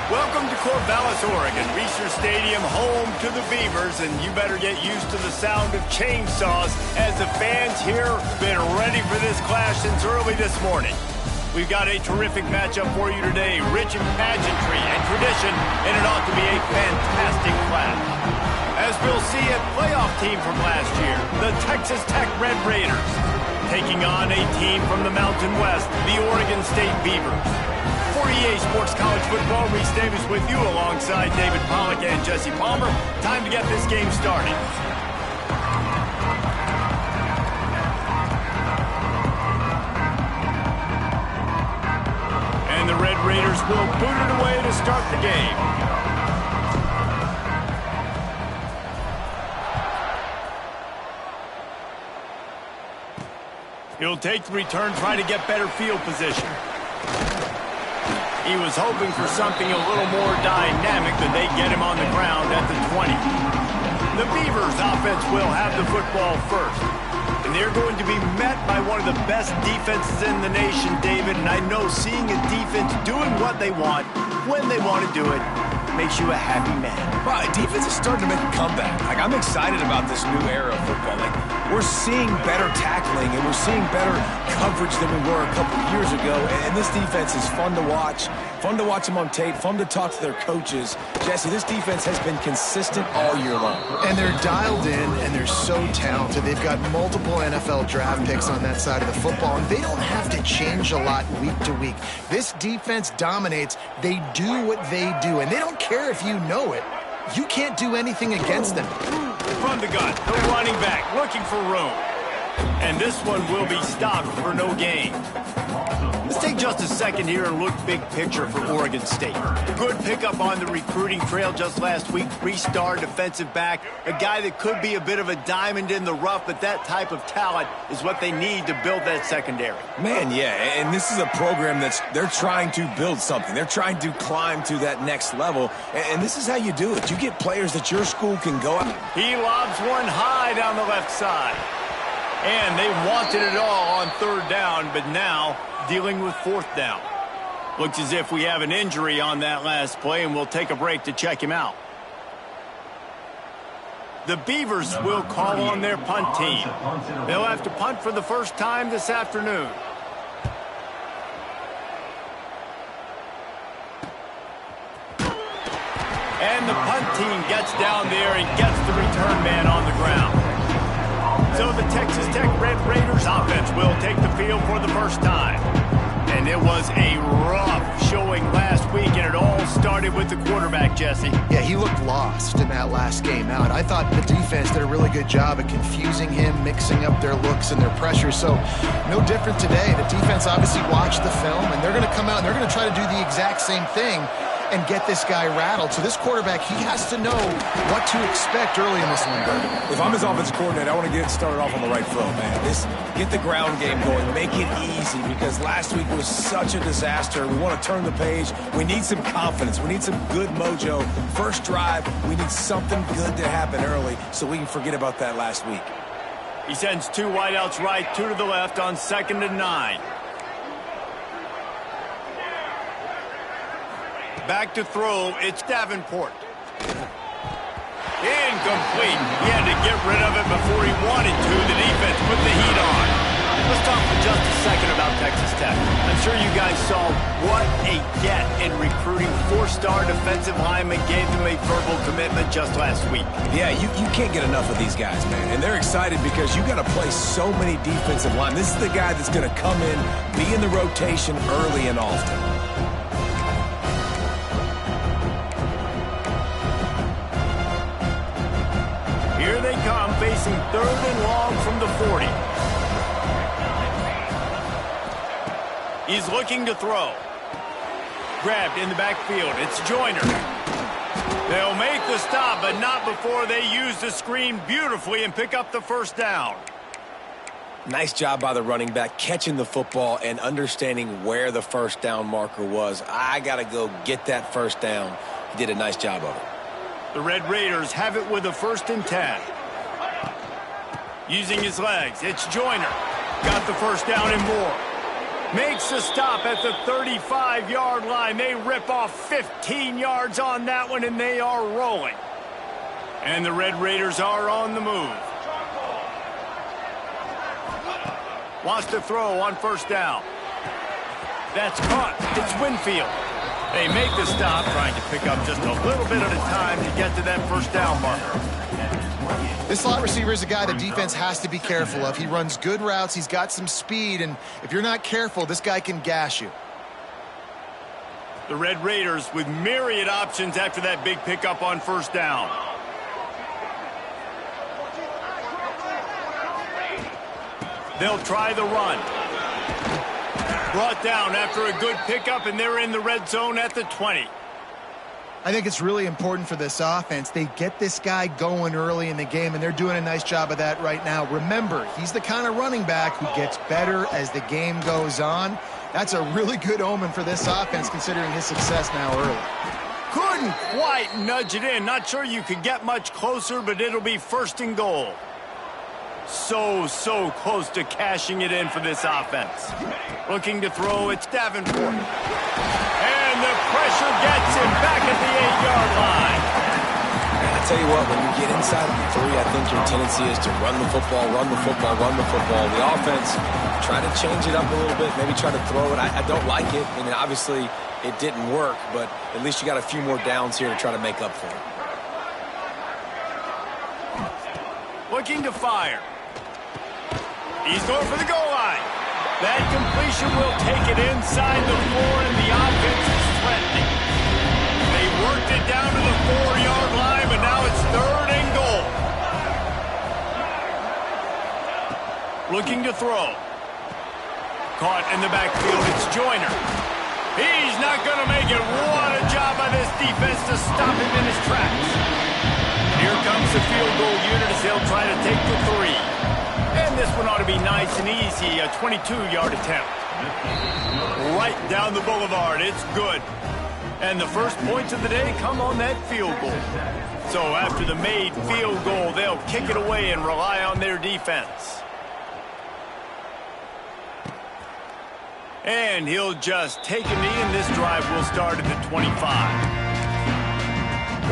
Welcome to Corvallis, Oregon, Research Stadium, home to the Beavers, and you better get used to the sound of chainsaws as the fans here have been ready for this clash since early this morning. We've got a terrific matchup for you today, rich in pageantry and tradition, and it ought to be a fantastic clash. As we'll see, a playoff team from last year, the Texas Tech Red Raiders, taking on a team from the Mountain West, the Oregon State Beavers. For EA Sports College Football, Reese Davis with you alongside David Pollack and Jesse Palmer. Time to get this game started. And the Red Raiders will boot it away to start the game. He'll take the return, try to get better field position. He was hoping for something a little more dynamic than they get him on the ground at the 20. The Beavers offense will have the football first. And they're going to be met by one of the best defenses in the nation, David. And I know seeing a defense doing what they want, when they want to do it, makes you a happy man. Right, defense is starting to make a comeback. Like, I'm excited about this new era of football. Like, we're seeing better tackling and we're seeing better coverage than we were a couple years ago. And this defense is fun to watch them on tape, fun to talk to their coaches. Jesse, this defense has been consistent all year long. And they're dialed in and they're so talented. They've got multiple NFL draft picks on that side of the football, and they don't have to change a lot week to week. This defense dominates. They do what they do, and they don't care if you know it. You can't do anything against them. From the gun, the running back looking for room. And this one will be stopped for no gain. Let's take just a second here and look big picture for Oregon State. Good pickup on the recruiting trail just last week. Three-star defensive back, a guy that could be a bit of a diamond in the rough, but that type of talent is what they need to build that secondary. Man, yeah, and this is a program they're trying to build something. They're trying to climb to that next level, and this is how you do it. You get players that your school can go out. He lobs one high down the left side. And they wanted it all on third down, but now dealing with fourth down. Looks as if we have an injury on that last play, and we'll take a break to check him out. The Beavers will call on their punt team. They'll have to punt for the first time this afternoon. And the punt team gets down there and gets the return man on the ground. So the Texas Tech Red Raiders offense will take the field for the first time. And it was a rough showing last week, and it all started with the quarterback, Jesse. Yeah, he looked lost in that last game out. I thought the defense did a really good job of confusing him, mixing up their looks and their pressure. So no different today. The defense obviously watched the film, and they're going to come out and they're going to try to do the exact same thing and get this guy rattled. So this quarterback, he has to know what to expect early in this one, Bert. If I'm his offensive coordinator, I want to get it started off on the right foot, man. Get the ground game going. Make it easy, because last week was such a disaster. We want to turn the page. We need some confidence. We need some good mojo. First drive, we need something good to happen early so we can forget about that last week. He sends two wideouts right, two to the left on 2nd and 9. Back to throw, it's Davenport. Incomplete. He had to get rid of it before he wanted to. The defense put the heat on. Let's talk for just a second about Texas Tech. I'm sure you guys saw what a get in recruiting. 4-star defensive lineman gave them a verbal commitment just last week. Yeah, you can't get enough of these guys, man. And they're excited because you got to play so many defensive line. This is the guy that's going to come in, be in the rotation early and often. Here they come, facing 3rd and long from the 40. He's looking to throw. Grabbed in the backfield. It's Joyner. They'll make the stop, but not before they use the screen beautifully and pick up the first down. Nice job by the running back, catching the football and understanding where the first down marker was. I got to go get that first down. He did a nice job of it. The Red Raiders have it with a 1st and 10. Using his legs, it's Joyner. Got the first down and more. Makes a stop at the 35-yard line. They rip off 15 yards on that one, and they are rolling. And the Red Raiders are on the move. Wants to throw on first down. That's caught. It's Winfield. They make the stop, trying to pick up just a little bit at a time to get to that first down marker. This slot receiver is a guy the defense has to be careful of. He runs good routes. He's got some speed, and if you're not careful, this guy can gash you. The Red Raiders with myriad options after that big pickup on first down. They'll try the run. Brought down after a good pickup, and they're in the red zone at the 20. I think it's really important for this offense. They get this guy going early in the game, and they're doing a nice job of that right now. Remember, he's the kind of running back who gets better as the game goes on. That's a really good omen for this offense, considering his success now early. Couldn't quite nudge it in. Not sure you could get much closer, but it'll be first and goal. So close to cashing it in for this offense. Looking to throw, it's Davenport. And the pressure gets him back at the 8-yard line. I tell you what, when you get inside of the 3, I think your tendency is to run the football, run the football, run the football. The offense, try to change it up a little bit, maybe try to throw it. I don't like it, and obviously it didn't work, but at least you got a few more downs here to try to make up for it. Looking to fire. He's going for the goal line. That completion will take it inside the 4, and the offense is threatening. They worked it down to the 4-yard line, but now it's third and goal. Looking to throw. Caught in the backfield, it's Joyner. He's not going to make it. What a job by this defense to stop him in his tracks. Here comes the field goal unit as they'll try to take the 3. And this one ought to be nice and easy, a 22-yard attempt. Right down the boulevard, it's good. And the first points of the day come on that field goal. So after the made field goal, they'll kick it away and rely on their defense. And he'll just take a knee, and this drive will start at the 25.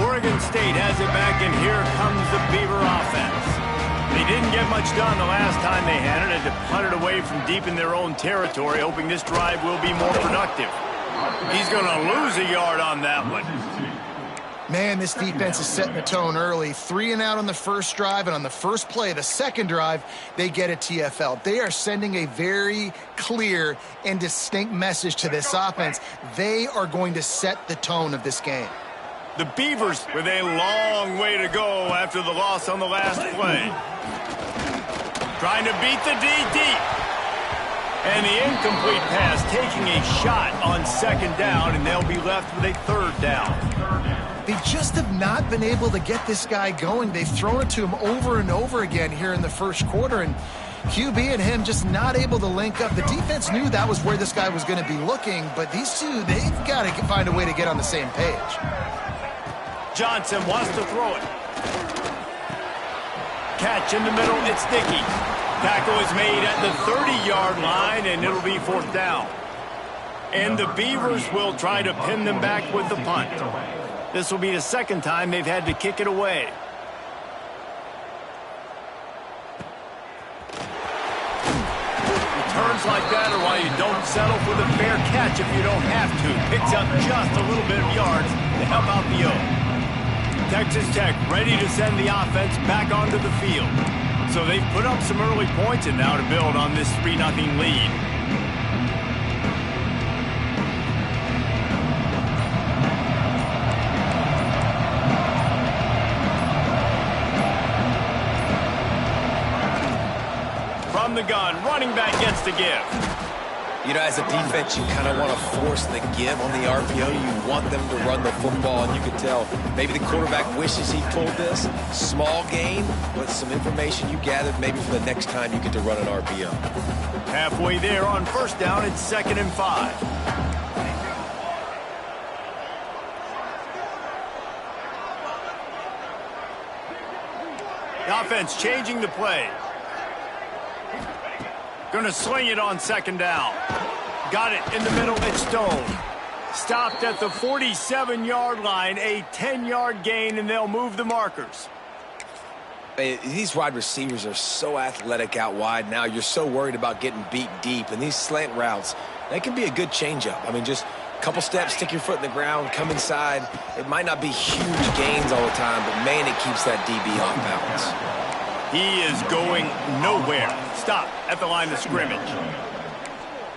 Oregon State has it back, and here comes the Beaver offense. They didn't get much done the last time they had it, and to punt it away from deep in their own territory, hoping this drive will be more productive. He's going to lose a yard on that one. Man, this defense is setting the tone early. 3 and out on the first drive, and on the first play, the second drive, they get a TFL. They are sending a very clear and distinct message to this offense. They are going to set the tone of this game. The Beavers with a long way to go after the loss on the last play. Trying to beat the D deep. And the incomplete pass taking a shot on second down, and they'll be left with a third down. They just have not been able to get this guy going. They've thrown it to him over and over again here in the first quarter, and QB and him just not able to link up. The defense knew that was where this guy was going to be looking, but these two, they've got to find a way to get on the same page. Johnson wants to throw it. Catch in the middle, it's Dickey. Tackle is made at the 30-yard line, and it'll be fourth down. And the Beavers will try to pin them back with the punt. This will be the second time they've had to kick it away. Returns like that are why you don't settle for the fair catch if you don't have to. Picks up just a little bit of yards to help out the O. Texas Tech ready to send the offense back onto the field. So they've put up some early points, and now to build on this 3-0 lead. From the gun, running back gets to give. You know, as a defense, you kind of want to force the give on the RPO. You want them to run the football, and you can tell maybe the quarterback wishes he pulled this. Small gain, but some information you gathered maybe for the next time you get to run an RPO. Halfway there on first down, it's 2nd and 5. The offense changing the play. Going to sling it on second down. Got it in the middle. It's Stone. Stopped at the 47-yard line. A 10-yard gain, and they'll move the markers. These wide receivers are so athletic out wide now. You're so worried about getting beat deep. And these slant routes, that can be a good changeup. I mean, just a couple steps, stick your foot in the ground, come inside. It might not be huge gains all the time, but, man, it keeps that DB off balance. He is going nowhere. Stop at the line of scrimmage.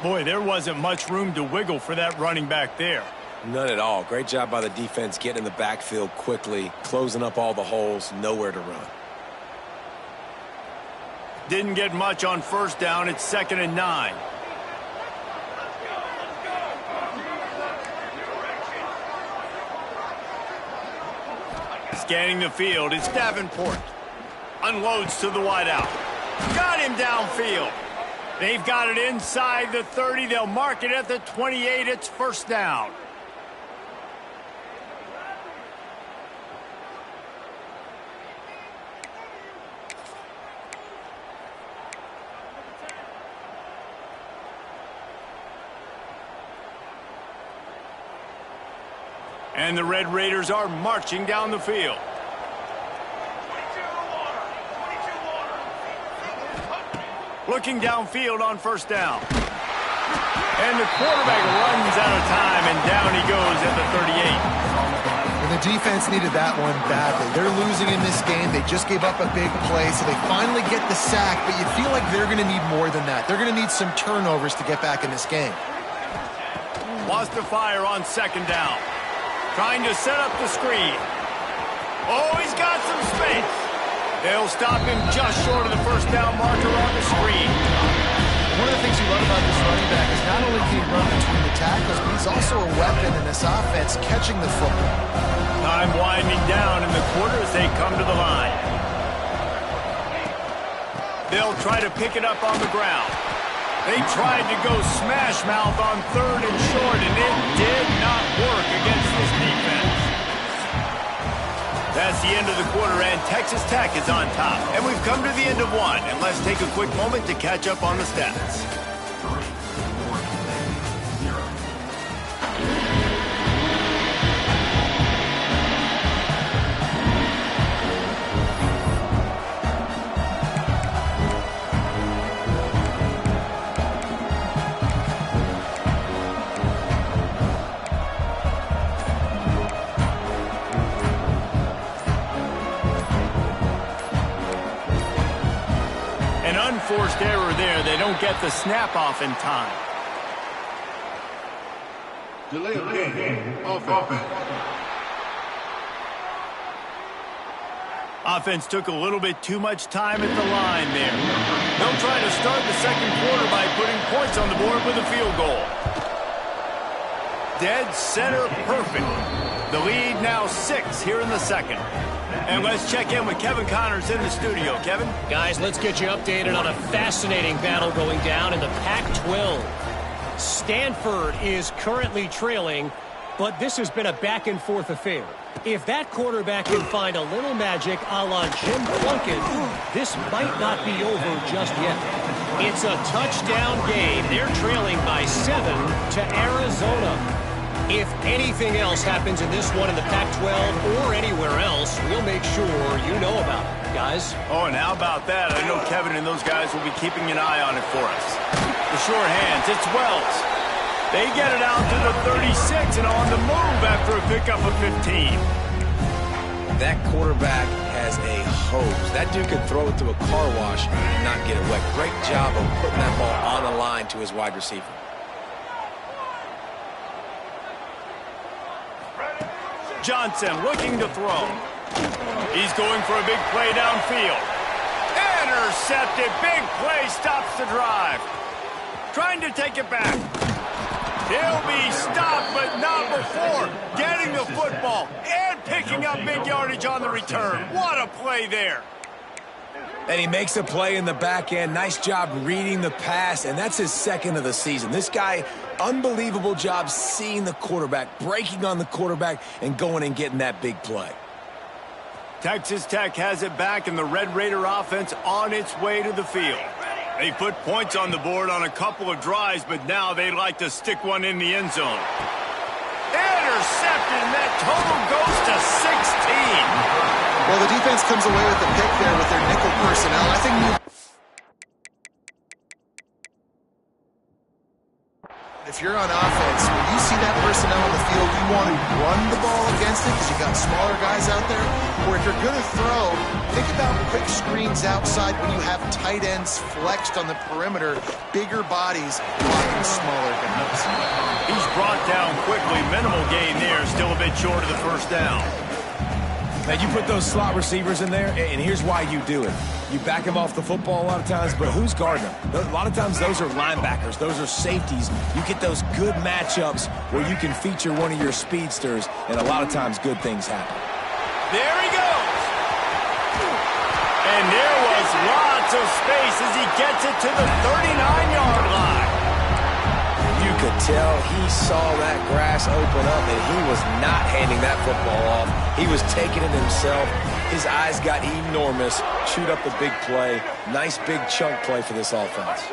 Boy, there wasn't much room to wiggle for that running back there. None at all. Great job by the defense getting in the backfield quickly, closing up all the holes, nowhere to run. Didn't get much on first down. It's 2nd and 9. Scanning the field, it's Davenport. Unloads to the wideout. Got him downfield. They've got it inside the 30. They'll mark it at the 28. It's first down. And the Red Raiders are marching down the field. Looking downfield on first down. And the quarterback runs out of time, and down he goes at the 38. And the defense needed that one badly. They're losing in this game. They just gave up a big play, so they finally get the sack, but you feel like they're going to need more than that. They're going to need some turnovers to get back in this game. Wants to fire on 2nd down. Trying to set up the screen. Oh, he's got some space. They'll stop him just short of the first down marker on the screen. One of the things you love about this running back is not only can he run between the tackles, but he's also a weapon in this offense catching the football. Time winding down in the quarter as they come to the line. They'll try to pick it up on the ground. They tried to go smash mouth on 3rd and short, and it did not work against this defense. That's the end of the quarter, and Texas Tech is on top. And we've come to the end of one, and let's take a quick moment to catch up on the stats. Forced error there. They don't get the snap off in time. Delay of game. Offense. Offense took a little bit too much time at the line there. They'll try to start the second quarter by putting points on the board with a field goal. Dead center perfect. The lead now 6 here in the second. And let's check in with Kevin Connors in the studio. Kevin? Guys, let's get you updated on a fascinating battle going down in the Pac-12. Stanford is currently trailing, but this has been a back-and-forth affair. If that quarterback can find a little magic a la Jim Plunkett, this might not be over just yet. It's a touchdown game. They're trailing by 7 to Arizona. If anything else happens in this one in the Pac-12 or anywhere else, we'll make sure you know about it, guys. Oh, and how about that? I know Kevin and those guys will be keeping an eye on it for us. The short hands, it's Wells. They get it out to the 36 and on the move after a pickup of 15. That quarterback has a hose. That dude could throw it to a car wash and not get it wet. Great job of putting that ball on the line to his wide receiver. Johnson looking to throw. He's going for a big play downfield. Intercepted. Big play stops the drive. Trying to take it back. He'll be stopped, but not before getting the football and picking up big yardage on the return. What a play there. And he makes a play in the back end. Nice job reading the pass, and that's his second of the season. This guy, unbelievable job seeing the quarterback, breaking on the quarterback, and going and getting that big play. Texas Tech has it back, and the Red Raider offense on its way to the field. They put points on the board on a couple of drives, but now they'd like to stick one in the end zone. Intercepted, and that total goes to 16. Well, the defense comes away with the pick there with their nickel personnel. I think if you're on offense, when you see that personnel on the field, you want to run the ball against it because you got smaller guys out there. Or if you're going to throw, think about quick screens outside when you have tight ends flexed on the perimeter, bigger bodies blocking smaller guys. He's brought down quickly. Minimal gain there, still a bit short of the first down. Now, you put those slot receivers in there, and here's why you do it. You back them off the football a lot of times, but who's guarding them? A lot of times those are linebackers. Those are safeties. You get those good matchups where you can feature one of your speedsters, and a lot of times good things happen. There he goes. And there was lots of space as he gets it to the 39-yard line. You could tell he saw that grass open up, and he was not handing that football off. He was taking it himself. His eyes got enormous. Chewed up the big play. Nice big chunk play for this offense.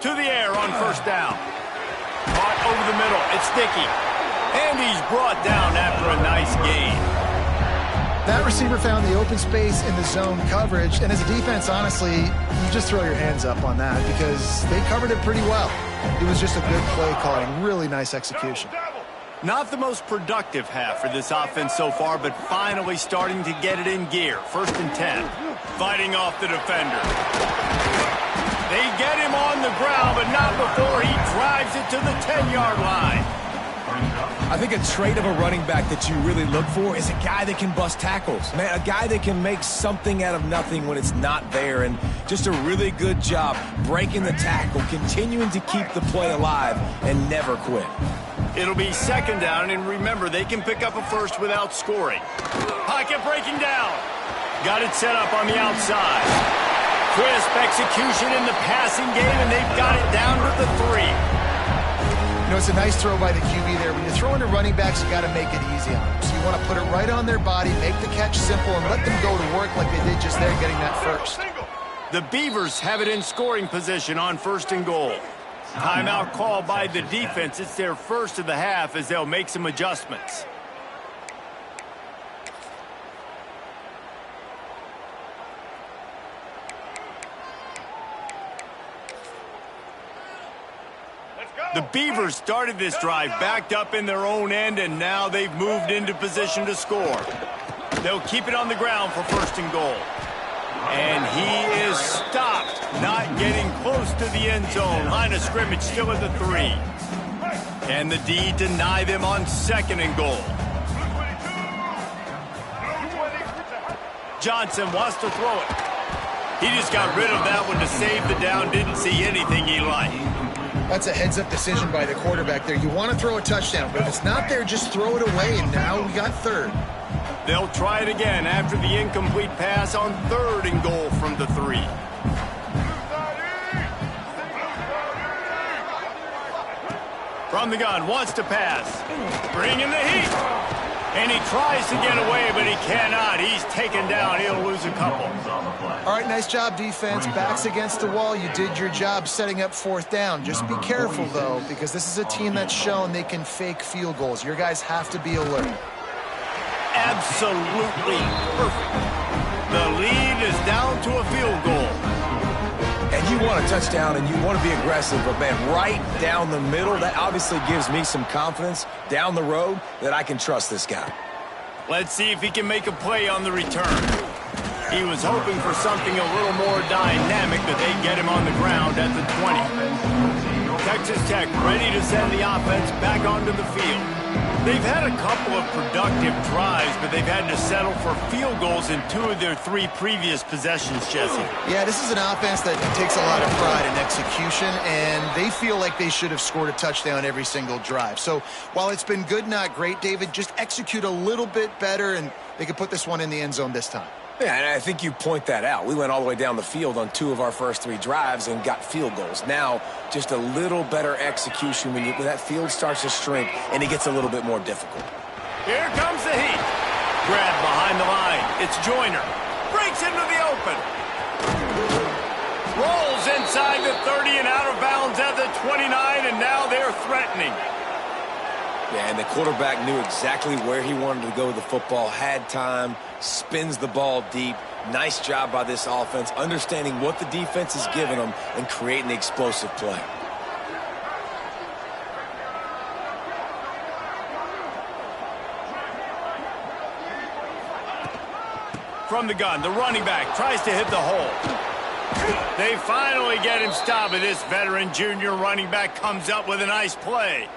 To the air on first down. Caught over the middle. It's Dickey. And he's brought down after a nice gain. That receiver found the open space in the zone coverage, and as a defense, honestly, you just throw your hands up on that because they covered it pretty well. It was just a good play calling, really nice execution. Not the most productive half for this offense so far, but finally starting to get it in gear. 1st and 10. Fighting off the defender. They get him on the ground, but not before he drives it to the 10-yard line. I think a trait of a running back that you really look for is a guy that can bust tackles. Man, a guy that can make something out of nothing when it's not there, and just a really good job breaking the tackle, continuing to keep the play alive, and never quit. It'll be 2nd down, and remember, they can pick up a first without scoring. Pocket breaking down. Got it set up on the outside. Crisp execution in the passing game, and they've got it down to the 3. You know, it's a nice throw by the QB there. When you throw into running backs, you got to make it easy on them. So you want to put it right on their body, make the catch simple, and let them go to work like they did just there getting that first. The Beavers have it in scoring position on 1st and goal. Timeout called by the defense. It's their first of the half as they'll make some adjustments. The Beavers started this drive backed up in their own end, and now they've moved into position to score. They'll keep it on the ground for 1st and goal. And he is stopped, not getting close to the end zone. Line of scrimmage still at the 3. And the D deny them on 2nd and goal. Johnson wants to throw it. He just got rid of that one to save the down. Didn't see anything he liked. That's a heads-up decision by the quarterback there. You want to throw a touchdown, but if it's not there, just throw it away, and now we got 3rd. They'll try it again after the incomplete pass on 3rd and goal from the 3. From the gun, wants to pass. Bringing the heat. And he tries to get away, but he cannot. He's taken down. He'll lose a couple. All right, nice job, defense. Backs against the wall. You did your job setting up 4th down. Just be careful, though, because this is a team that's shown they can fake field goals. Your guys have to be alert. Absolutely perfect. The lead is down to a field goal. And you want a touchdown, and you want to be aggressive, but, man, right down the middle, that obviously gives me some confidence down the road that I can trust this guy. Let's see if he can make a play on the return. He was hoping for something a little more dynamic, but they get him on the ground at the 20. Texas Tech ready to send the offense back onto the field. They've had a couple of productive drives, but they've had to settle for field goals in 2 of their 3 previous possessions, Jesse. Yeah, this is an offense that takes a lot of pride in execution, and they feel like they should have scored a touchdown every single drive. So while it's been good, not great, David, just execute a little bit better, and they could put this one in the end zone this time. Yeah, and I think you point that out. We went all the way down the field on 2 of our first 3 drives and got field goals. Now, just a little better execution when that field starts to shrink and it gets a little bit more difficult. Here comes the heat. Grab behind the line. It's Joyner. Breaks into the open. Rolls inside the 30 and out of bounds at the 29, and now they're threatening. Yeah, and the quarterback knew exactly where he wanted to go with the football, had time, spins the ball deep. Nice job by this offense, understanding what the defense is giving them and creating the explosive play. From the gun, the running back tries to hit the hole. They finally get him stopped, and this veteran junior running back comes up with a nice play.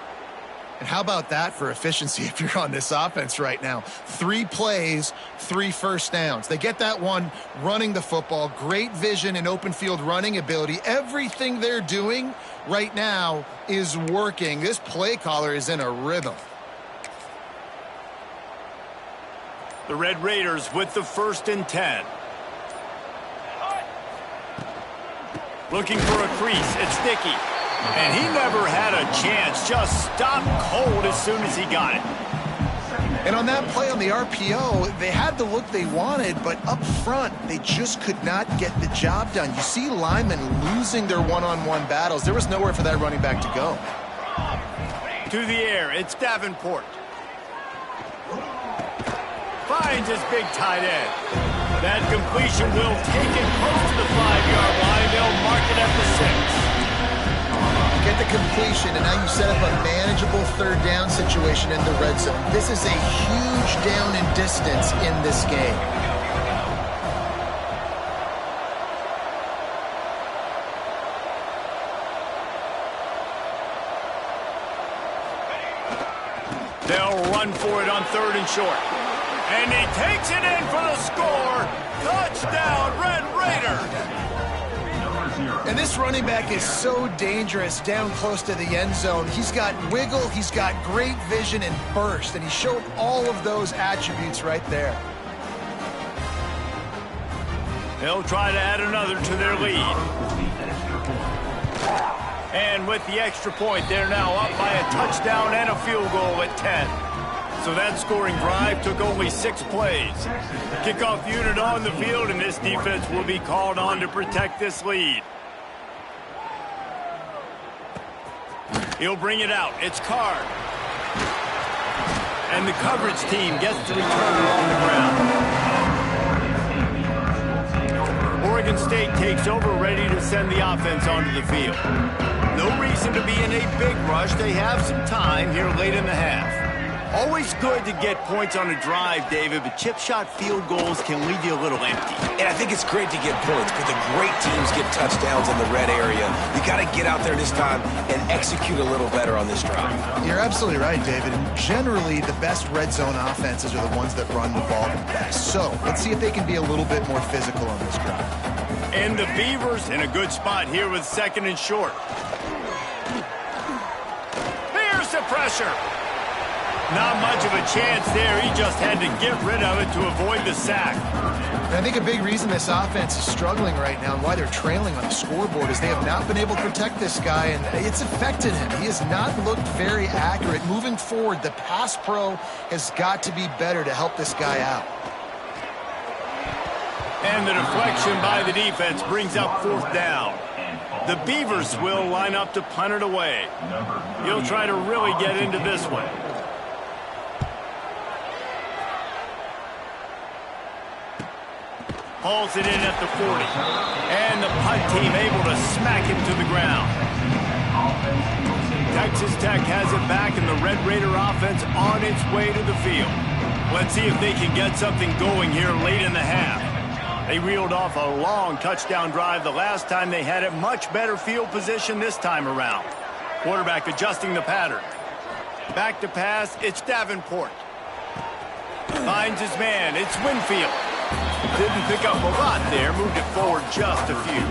And how about that for efficiency if you're on this offense right now? 3 plays, 3 first downs. They get that one running the football, great vision and open field running ability. Everything they're doing right now is working. This play caller is in a rhythm. The Red Raiders with the 1st and 10. Looking for a crease. It's Dickey. And he never had a chance. Just stopped cold as soon as he got it. And on that play on the RPO, they had the look they wanted, but up front, they just could not get the job done. You see linemen losing their one-on-one battles. There was nowhere for that running back to go. To the air, it's Davenport. Finds his big tight end. That completion will take it close to the 5-yard line. They'll mark it at the 6. Get the completion, and now you set up a manageable 3rd down situation in the red zone. This is a huge down in distance in this game. They'll run for it on 3rd and short. And he takes it in for the score. Touchdown, Red Raiders. And this running back is so dangerous down close to the end zone. He's got wiggle, he's got great vision and burst, and he showed all of those attributes right there. They'll try to add another to their lead. And with the extra point, they're now up by a touchdown and a field goal at 10. So that scoring drive took only 6 plays. Kickoff unit on the field, and this defense will be called on to protect this lead. He'll bring it out. It's Card. And the coverage team gets the return on the ground. Oregon State takes over, ready to send the offense onto the field. No reason to be in a big rush. They have some time here late in the half. Always good to get points on a drive, David, but chip shot field goals can leave you a little empty. And I think it's great to get points, but the great teams get touchdowns in the red area. You got to get out there this time and execute a little better on this drive. You're absolutely right, David. And generally, the best red zone offenses are the ones that run the ball the best. So let's see if they can be a little bit more physical on this drive. And the Beavers in a good spot here with 2nd and short. Here's the pressure. Not much of a chance there. He just had to get rid of it to avoid the sack. And I think a big reason this offense is struggling right now and why they're trailing on the scoreboard is they have not been able to protect this guy, and it's affected him. He has not looked very accurate. Moving forward, the pass pro has got to be better to help this guy out. And the deflection by the defense brings up 4th down. The Beavers will line up to punt it away. He'll try to really get into this one. Hauls it in at the 40. And the punt team able to smack him to the ground. Texas Tech has it back, and the Red Raider offense on its way to the field. Let's see if they can get something going here late in the half. They reeled off a long touchdown drive the last time they had it. Much better field position this time around. Quarterback adjusting the pattern. Back to pass, it's Davenport. Finds his man, it's Winfield. Didn't pick up a lot there, moved it forward just a few.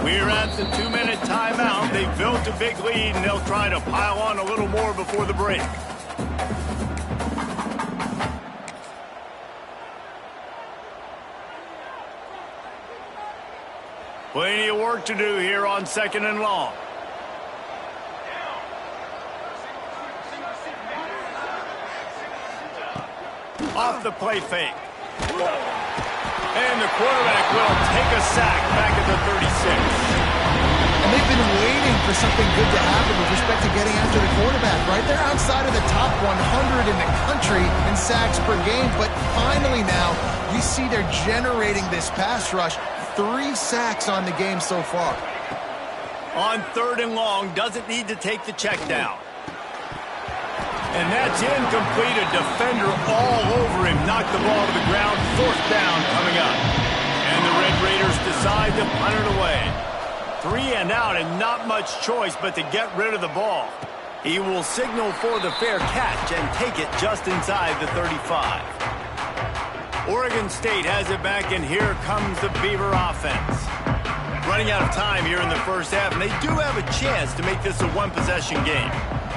We're at the 2-minute timeout. They've built a big lead, and they'll try to pile on a little more before the break. Plenty of work to do here on 2nd and long. Off the play fake. And the quarterback will take a sack back at the 36. And they've been waiting for something good to happen with respect to getting after the quarterback, right? They're outside of the top 100 in the country in sacks per game, but finally now you see they're generating this pass rush. 3 sacks on the game so far. On 3rd and long, doesn't need to take the check down. And that's incomplete. A defender all over him. Knocked the ball to the ground. 4th down coming up. And the Red Raiders decide to punt it away. 3 and out, and not much choice but to get rid of the ball. He will signal for the fair catch and take it just inside the 35. Oregon State has it back, and here comes the Beaver offense. Running out of time here in the first half, and they do have a chance to make this a one-possession game.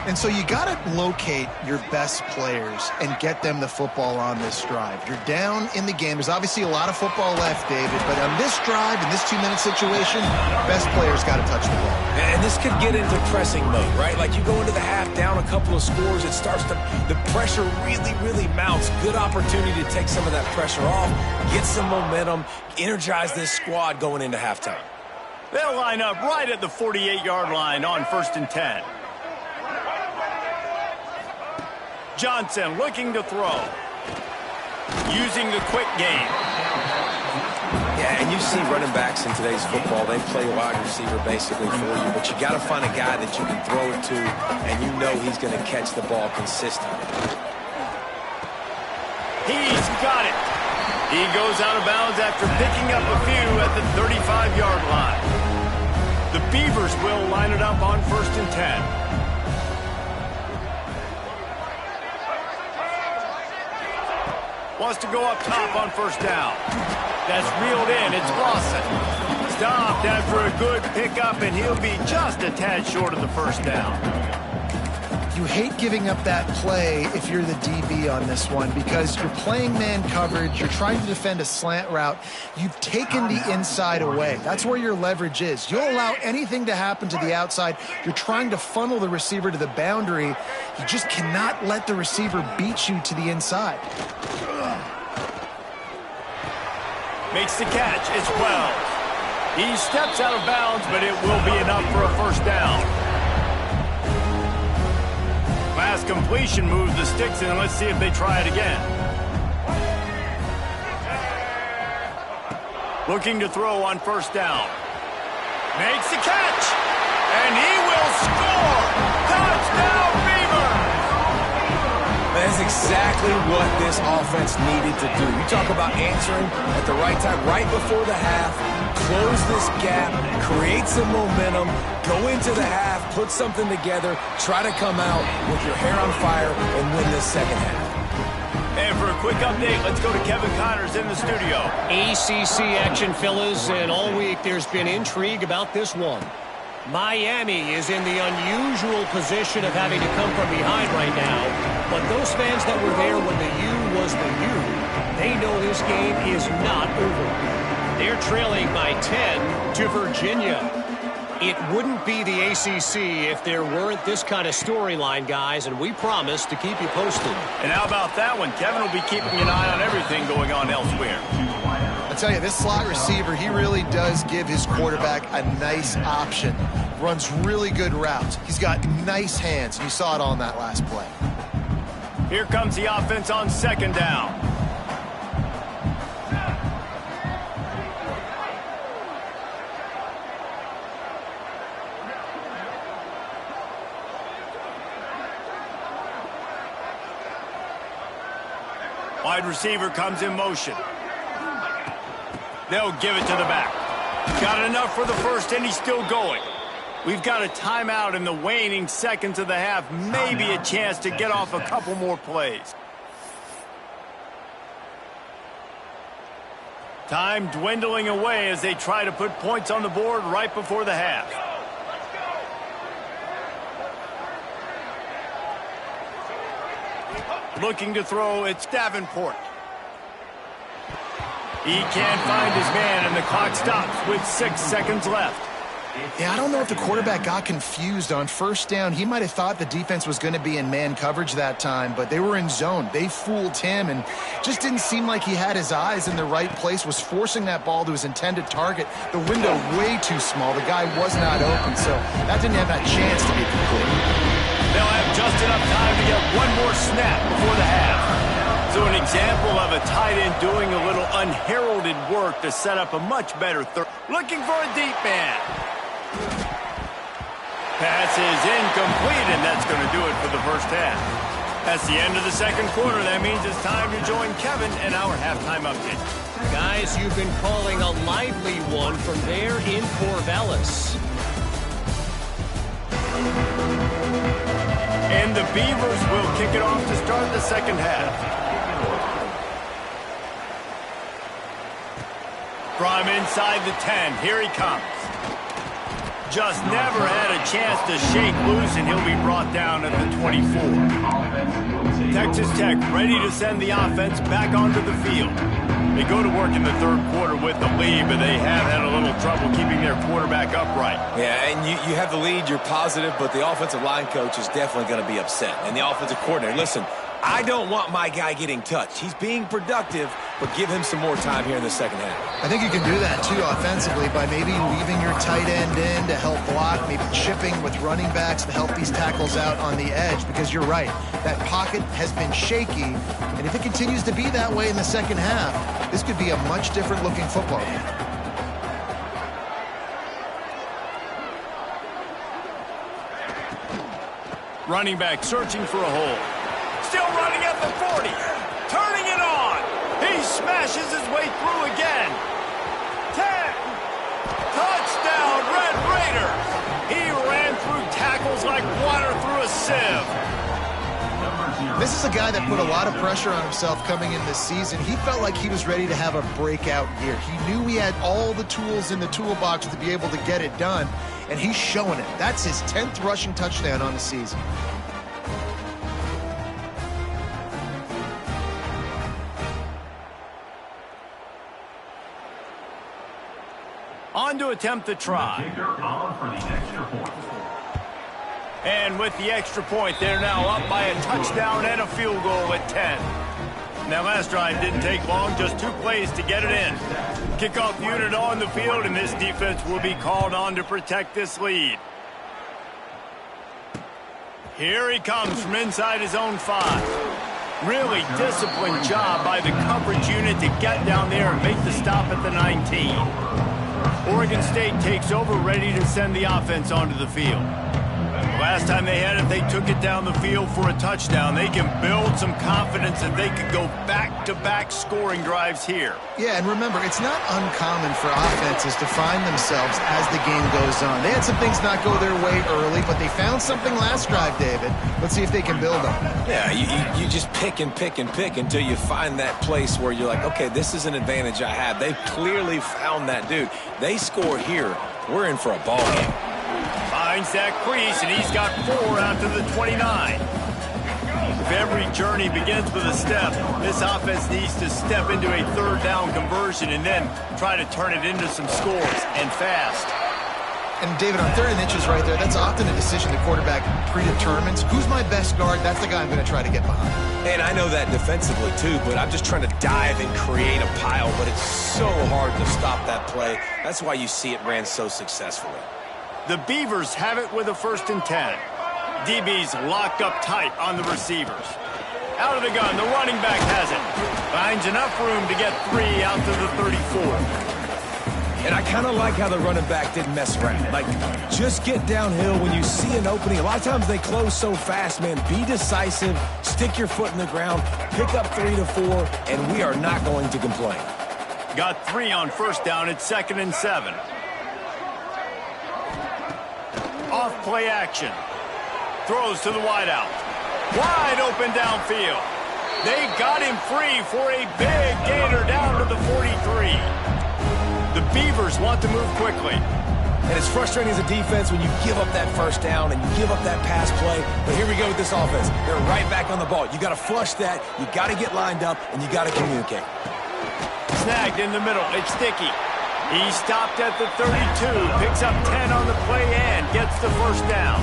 And so you got to locate your best players and get them the football on this drive. You're down in the game. There's obviously a lot of football left, David, but on this drive, in this 2-minute situation, best players got to touch the ball. And this could get into pressing mode, right? Like you go into the half down a couple of scores, it starts to, the pressure really mounts. Good opportunity to take some of that pressure off, get some momentum, energize this squad going into halftime. They'll line up right at the 48-yard line on 1st and 10. Johnson looking to throw. Using the quick game. Yeah, and you see running backs in today's football, they play wide receiver basically for you, but you got to find a guy that you can throw it to, and you know he's going to catch the ball consistently. He's got it. He goes out of bounds after picking up a few at the 35-yard line. The Beavers will line it up on 1st and 10. Wants to go up top on 1st down. That's reeled in. It's Lawson. Stopped after a good pickup, and he'll be just a tad short of the 1st down. You hate giving up that play if you're the DB on this one because you're playing man coverage, you're trying to defend a slant route, you've taken the inside away. That's where your leverage is. You'll allow anything to happen to the outside. You're trying to funnel the receiver to the boundary. You just cannot let the receiver beat you to the inside. Makes the catch. It's Wells. He steps out of bounds, but it will be enough for a 1st down. Last completion moves the sticks in. Let's see if they try it again. Looking to throw on 1st down. Makes the catch. And he will score. Touchdown, Beavers! That's exactly what this offense needed to do. You talk about answering at the right time, right before the half, close this gap, create some momentum, go into the half, put something together, try to come out with your hair on fire and win this second half. And for a quick update, let's go to Kevin Connors in the studio. ACC action, fellas, and all week there's been intrigue about this one. Miami is in the unusual position of having to come from behind right now, but those fans that were there when the U was the U, they know this game is not over. They're trailing by 10 to Virginia. It wouldn't be the ACC if there weren't this kind of storyline, guys, and we promise to keep you posted. And how about that one? Kevin will be keeping an eye on everything going on elsewhere. I tell you, this slot receiver, he really does give his quarterback a nice option. Runs really good routes. He's got nice hands, and you saw it on that last play. Here comes the offense on 2nd down. Wide receiver comes in motion. They'll give it to the back. Got enough for the 1st, and he's still going. We've got a timeout in the waning seconds of the half. Maybe a chance to get off a couple more plays. Time dwindling away as they try to put points on the board right before the half. Looking to throw, it's Davenport. He can't find his man, and the clock stops with 6 seconds left. Yeah, I don't know if the quarterback got confused on first down. He might have thought the defense was going to be in man coverage that time, but they were in zone. They fooled him and just didn't seem like he had his eyes in the right place, was forcing that ball to his intended target. The window way too small. The guy was not open, so that didn't have that chance to be complete. They'll have just enough time to get one more snap before the half. So an example of a tight end doing a little unheralded work to set up a much better third. Looking for a deep man. Pass is incomplete, and that's going to do it for the first half. That's the end of the second quarter. That means it's time to join Kevin in our halftime update. Guys, you've been calling a lively one from there in Corvallis. And the Beavers will kick it off to start the second half. From inside the 10, here he comes. Just never had a chance to shake loose, and he'll be brought down at the 24. Texas Tech ready to send the offense back onto the field. They go to work in the third quarter with the lead, but they have had a little trouble keeping their quarterback upright. Yeah, and you have the lead, you're positive, but the offensive line coach is definitely going to be upset. And the offensive coordinator, listen, I don't want my guy getting touched. He's being productive, but give him some more time here in the second half. I think you can do that, too, offensively, by maybe leaving your tight end in to help block, maybe chipping with running backs to help these tackles out on the edge, because you're right. That pocket has been shaky, and if it continues to be that way in the second half, this could be a much different-looking football game. Running back searching for a hole. Still running at the 40. Turning it on. He smashes his way through again. 10. Touchdown, Red Raiders. He ran through tackles like water through a sieve. This is a guy that put a lot of pressure on himself coming in this season. He felt like he was ready to have a breakout year. He knew he had all the tools in the toolbox to be able to get it done, and he's showing it. That's his 10th rushing touchdown on the season. On to attempt the try. And with the extra point, they're now up by a touchdown and a field goal at 10. Now, last drive didn't take long, just 2 plays to get it in. Kickoff unit on the field, and this defense will be called on to protect this lead. Here he comes from inside his own 5. Really disciplined job by the coverage unit to get down there and make the stop at the 19. Oregon State takes over, ready to send the offense onto the field. Last time they had it, they took it down the field for a touchdown. They can build some confidence that they could go back-to-back scoring drives here. Yeah, and remember, it's not uncommon for offenses to find themselves as the game goes on. They had some things not go their way early, but they found something last drive, David. Let's see if they can build on it. Yeah, you just pick and pick and pick until you find that place where you're like, okay, this is an advantage I have. They've clearly found that dude. They score here. We're in for a ball game. Finds that crease, and he's got 4 out to the 29. If every journey begins with a step, this offense needs to step into a third down conversion and then try to turn it into some scores, and fast. And, David, on 3rd and inches right there, that's often a decision the quarterback predetermines. Who's my best guard? That's the guy I'm going to try to get behind. And I know that defensively, too, but I'm just trying to dive and create a pile, but it's so hard to stop that play. That's why you see it ran so successfully. The Beavers have it with a 1st and 10. DB's locked up tight on the receivers. Out of the gun, the running back has it. Finds enough room to get 3 out to the 34. And I kind of like how the running back didn't mess around. Like, just get downhill when you see an opening. A lot of times they close so fast, man. Be decisive, stick your foot in the ground, pick up 3 to 4, and we are not going to complain. Got 3 on 1st down at 2nd and 7. Off play action. Throws to the wideout. Wide open downfield. They got him free for a big gainer down to the 43. The Beavers want to move quickly. And it's frustrating as a defense when you give up that 1st down and you give up that pass play. But here we go with this offense. They're right back on the ball. You got to flush that. You got to get lined up, and you got to communicate. Snagged in the middle. It's Sticky. He stopped at the 32, picks up 10 on the play and gets the first down.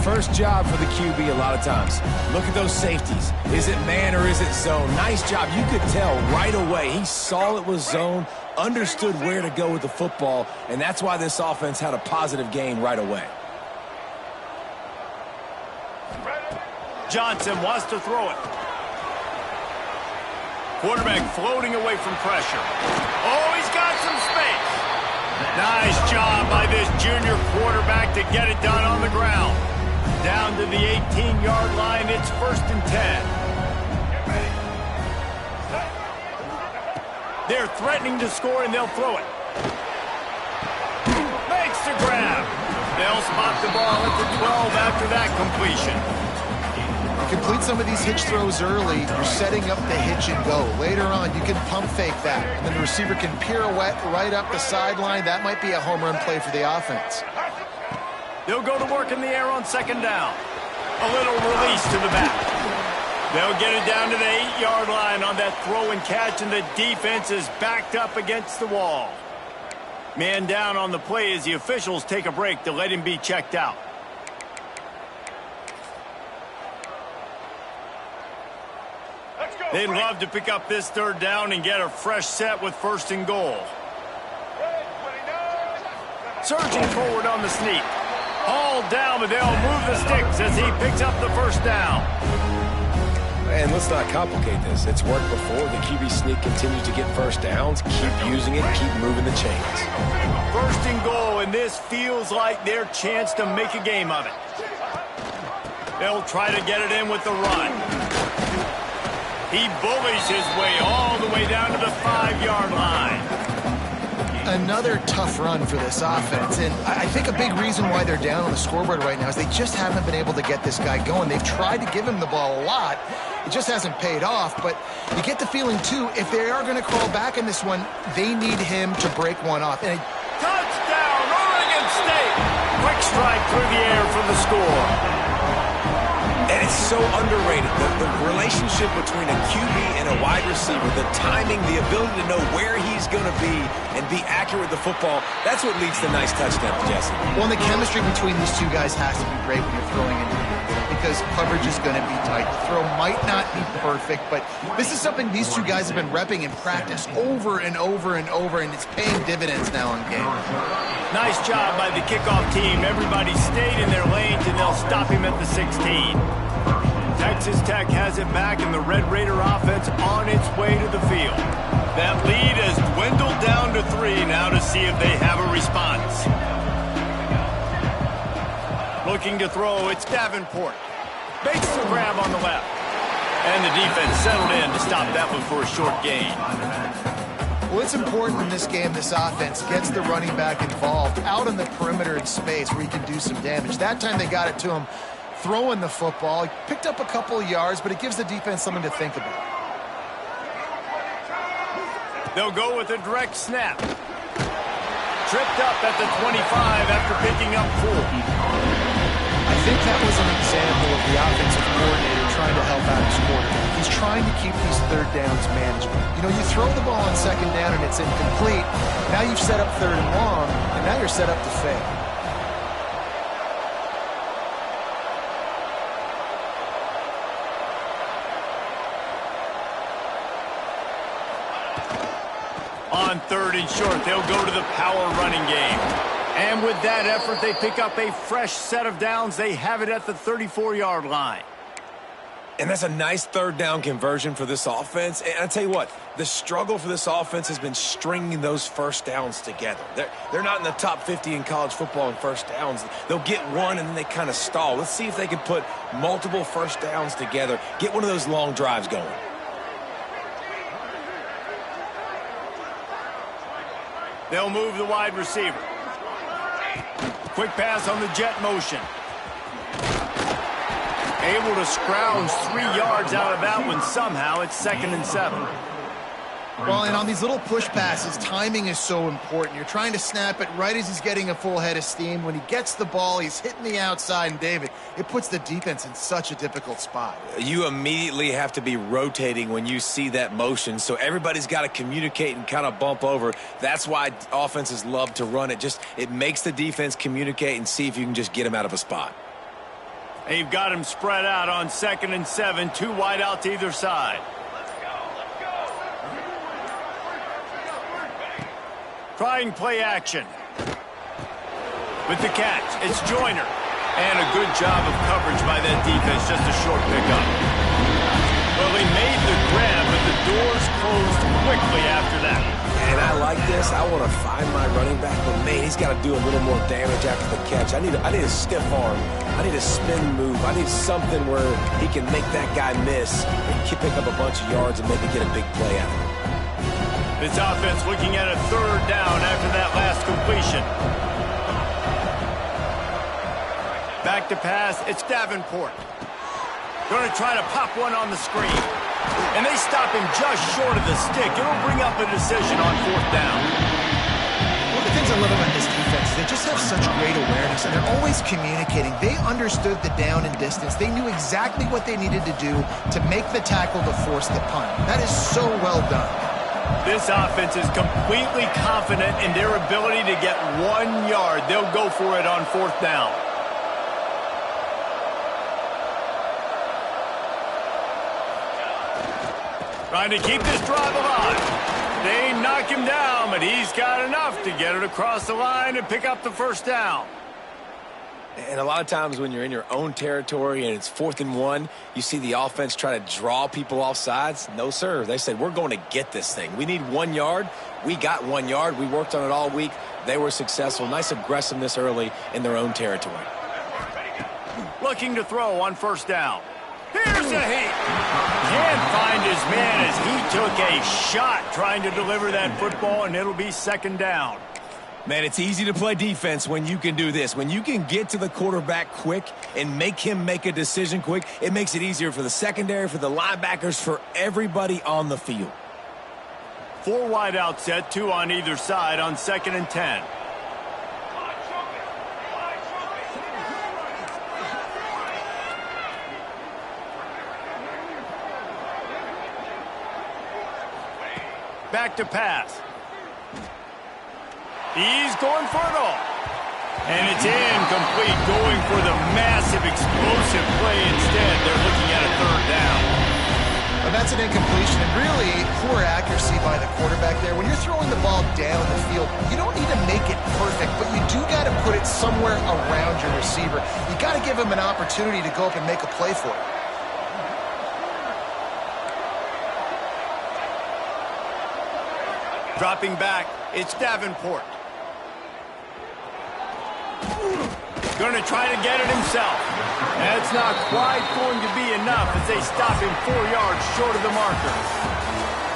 First job for the QB a lot of times. Look at those safeties. Is it man or is it zone? Nice job. You could tell right away. He saw it was zone, understood where to go with the football, and that's why this offense had a positive gain right away. Johnson wants to throw it. Quarterback floating away from pressure. Oh, he's got some space. Nice job by this junior quarterback to get it done on the ground. Down to the 18-yard line, it's 1st and 10. They're threatening to score, and they'll throw it. Makes the grab. They'll spot the ball at the 12 after that completion. Complete some of these hitch throws early, you're setting up the hitch and go. Later on, you can pump fake that, and then the receiver can pirouette right up the sideline. That might be a home run play for the offense. They'll go to work in the air on 2nd down. A little release to the back. They'll get it down to the 8-yard line on that throw and catch, and the defense is backed up against the wall. Man down on the play as the officials take a break to let him be checked out. They'd love to pick up this 3rd down and get a fresh set with 1st and goal. Surging forward on the sneak. Hauled down, but they'll move the sticks as he picks up the 1st down. And let's not complicate this. It's worked before. The QB sneak continues to get 1st downs. Keep using it. Keep moving the chains. 1st and goal, and this feels like their chance to make a game of it. They'll try to get it in with the run. He bullies his way all the way down to the 5-yard line. Another tough run for this offense, and I think a big reason why they're down on the scoreboard right now is they just haven't been able to get this guy going. They've tried to give him the ball a lot. It just hasn't paid off, but you get the feeling, too, if they are going to crawl back in this one, they need him to break one off. And touchdown, Oregon State! Quick strike through the air for the score. And it's so underrated. The relationship between a QB and a wide receiver, the timing, the ability to know where he's going to be and be accurate with the football, that's what leads to nice touchdowns, Jesse. Well, and the chemistry between these two guys has to be great when you're throwing into the middle because coverage is going to be tight. The throw might not be perfect, but this is something these two guys have been repping in practice over and over and over, and it's paying dividends now in game. Nice job by the kickoff team. Everybody stayed in their lanes, and they'll stop him at the 16. Texas Tech has it back, and the Red Raider offense on its way to the field. That lead has dwindled down to 3 now to see if they have a response. Looking to throw, it's Davenport. Makes the grab on the left. And the defense settled in to stop that one for a short gain. Well, it's important in this game this offense gets the running back involved out on the perimeter in space where he can do some damage. That time they got it to him throwing the football. He picked up a couple of yards, but it gives the defense something to think about. They'll go with a direct snap. Tripped up at the 25 after picking up 4. I think that was an example of the offensive coordinator trying to help out his quarterback. He's trying to keep these 3rd downs manageable. You know, you throw the ball on 2nd down and it's incomplete. Now you've set up 3rd and long, and now you're set up to fail. On 3rd and short, they'll go to the power running game. And with that effort, they pick up a fresh set of downs. They have it at the 34-yard line. And that's a nice 3rd down conversion for this offense. And I tell you what, the struggle for this offense has been stringing those 1st downs together. They're not in the top 50 in college football in 1st downs. They'll get one and then they kind of stall. Let's see if they can put multiple 1st downs together, get one of those long drives going. They'll move the wide receiver. Quick pass on the jet motion. Able to scrounge 3 yards out of that one somehow. It's 2nd and 7. Well, and on these little push passes, timing is so important. You're trying to snap it right as he's getting a full head of steam. When he gets the ball, he's hitting the outside, and David, it puts the defense in such a difficult spot. You immediately have to be rotating when you see that motion, so everybody's got to communicate and kind of bump over. That's why offenses love to run it. It makes the defense communicate and see if you can just get him out of a spot. They've got him spread out on 2nd and 7, 2 wide out to either side. Trying play action. With the catch, it's Joyner. And a good job of coverage by that defense, just a short pickup. Well, he made the grab, but the doors closed quickly after that. And I like this. I want to find my running back, but man, he's got to do a little more damage after the catch. I need a stiff arm. I need a spin move. I need something where he can make that guy miss and pick up a bunch of yards and maybe get a big play out of it. This offense looking at a 3rd down after that last completion. Back to pass, it's Davenport. Going to try to pop one on the screen. And they stop him just short of the stick. It'll bring up a decision on 4th down. One of the things I love about this defense is they just have such great awareness, and they're always communicating. They understood the down and distance. They knew exactly what they needed to do to make the tackle to force the punt. That is so well done. This offense is completely confident in their ability to get 1 yard. They'll go for it on 4th down. Trying to keep this drive alive. They knock him down, but he's got enough to get it across the line and pick up the 1st down. And a lot of times when you're in your own territory and it's 4th and 1, you see the offense try to draw people off sides. No, sir. They said, we're going to get this thing. We need 1 yard. We got 1 yard. We worked on it all week. They were successful. Nice aggressiveness early in their own territory. Looking to throw on 1st down. Here's a hit. Can't find his man as he took a shot trying to deliver that football, and it'll be 2nd down. Man, it's easy to play defense when you can do this. When you can get to the quarterback quick and make him make a decision quick, it makes it easier for the secondary, for the linebackers, for everybody on the field. 4 wide out set, 2 on either side on 2nd and 10. Back to pass. He's going for it all. And it's incomplete, going for the massive explosive play instead. They're looking at a 3rd down. But that's an incompletion, and really poor accuracy by the quarterback there. When you're throwing the ball down the field, you don't need to make it perfect, but you do got to put it somewhere around your receiver. You got to give him an opportunity to go up and make a play for it. Dropping back, it's Davenport. Going to try to get it himself. That's not quite going to be enough as they stop him 4 yards short of the marker.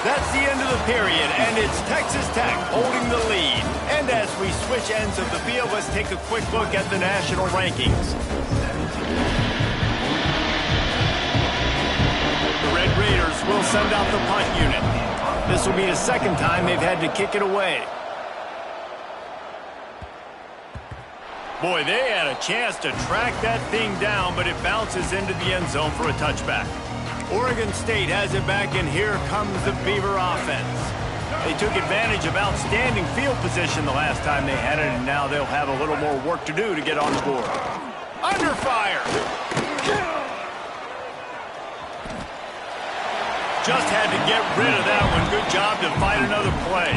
That's the end of the period, and it's Texas Tech holding the lead. And as we switch ends of the field, let's take a quick look at the national rankings. The Red Raiders will send out the punt unit. This will be the 2nd time they've had to kick it away. Boy, they had a chance to track that thing down, but it bounces into the end zone for a touchback. Oregon State has it back, and here comes the Beaver offense. They took advantage of outstanding field position the last time they had it, and now they'll have a little more work to do to get on the board. Under fire. Just had to get rid of that one. Good job to fight another play.